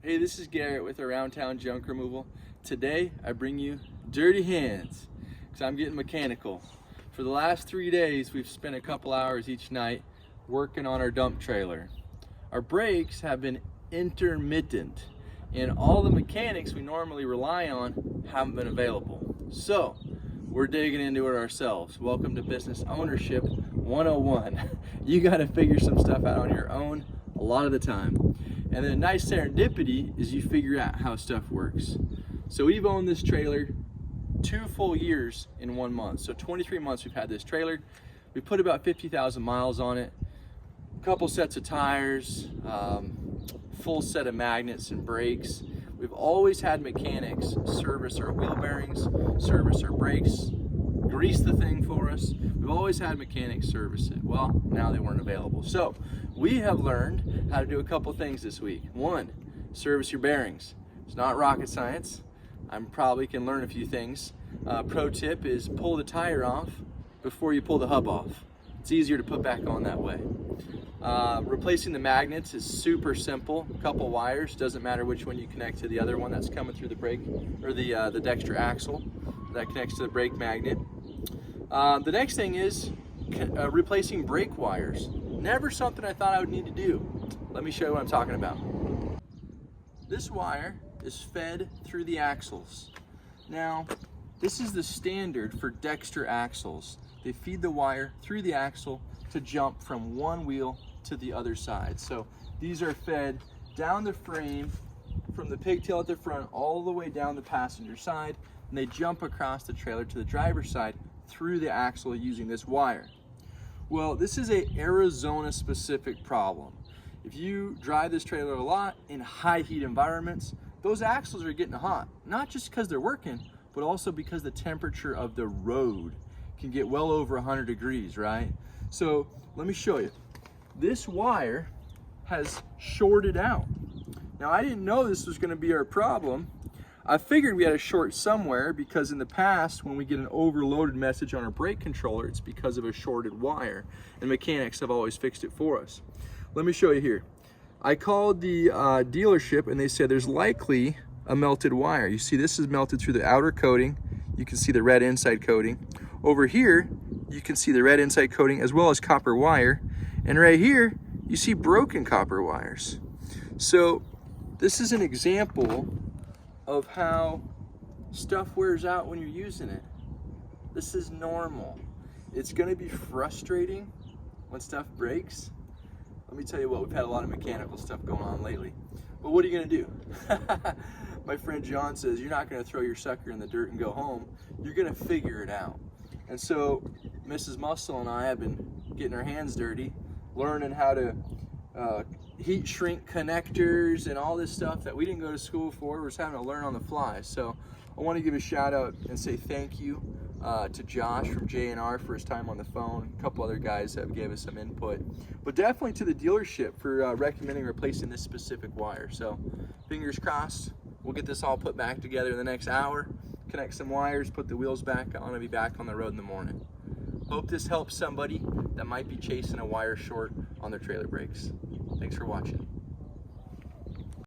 Hey, this is Garrett with Around Town Junk Removal. Today I bring you dirty hands because I'm getting mechanical. For the last 3 days we've spent a couple hours each night working on our dump trailer. Our brakes have been intermittent and all the mechanics we normally rely on haven't been available. So we're digging into it ourselves. Welcome to Business Ownership 101. You got to figure some stuff out on your own a lot of the time. And the nice serendipity is you figure out how stuff works. So we've owned this trailer 2 full years in 1 month. So 23 months we've had this trailer. We put about 50,000 miles on it, a couple sets of tires, full set of magnets and brakes. We've always had mechanics service our wheel bearings, service our brakes, grease the thing for us. We've always had mechanics service it. Well, now they weren't available. So we have learned how to do a couple things this week. One, service your bearings. It's not rocket science. I probably can learn a few things. Pro tip is pull the tire off before you pull the hub off. It's easier to put back on that way. Replacing the magnets is super simple. A couple wires, doesn't matter which one you connect to the other one that's coming through the brake or the dexter axle that connects to the brake magnet. The next thing is replacing brake wires. Never something I thought I would need to do. Let me show you what I'm talking about. This wire is fed through the axles. Now, this is the standard for dexter axles. They feed the wire through the axle to jump from one wheel to the other side. So these are fed down the frame from the pigtail at the front all the way down the passenger side, and they jump across the trailer to the driver's side through the axle using this wire. Well, this is a Arizona specific problem. If you drive this trailer a lot in high heat environments, those axles are getting hot, not just because they're working, but also because the temperature of the road can get well over 100 degrees, right? So let me show you. This wire has shorted out. Now I didn't know this was going to be our problem. I figured we had a short somewhere because in the past when we get an overloaded message on our brake controller, it's because of a shorted wire, and mechanics have always fixed it for us. Let me show you here. I called the dealership and they said there's likely a melted wire. You see this is melted through the outer coating. You can see the red inside coating. Over here you can see the red inside coating as well as copper wire, and right here you see broken copper wires. So this is an example of how stuff wears out when you're using it. This is normal. It's gonna be frustrating when stuff breaks. Let me tell you what, we've had a lot of mechanical stuff going on lately. But what are you gonna do? My friend John says, you're not gonna throw your sucker in the dirt and go home. You're gonna figure it out. And so Mrs. Muscle and I have been getting our hands dirty, learning how to heat shrink connectors and all this stuff that we didn't go to school for. We're just having to learn on the fly. So I want to give a shout out and say thank you to Josh from J&R for his time on the phone. A couple other guys that gave us some input, but definitely to the dealership for recommending replacing this specific wire. So fingers crossed, we'll get this all put back together in the next hour, connect some wires, put the wheels back on, and be back on the road in the morning. Hope this helps somebody that might be chasing a wire short on their trailer brakes. Thanks for watching.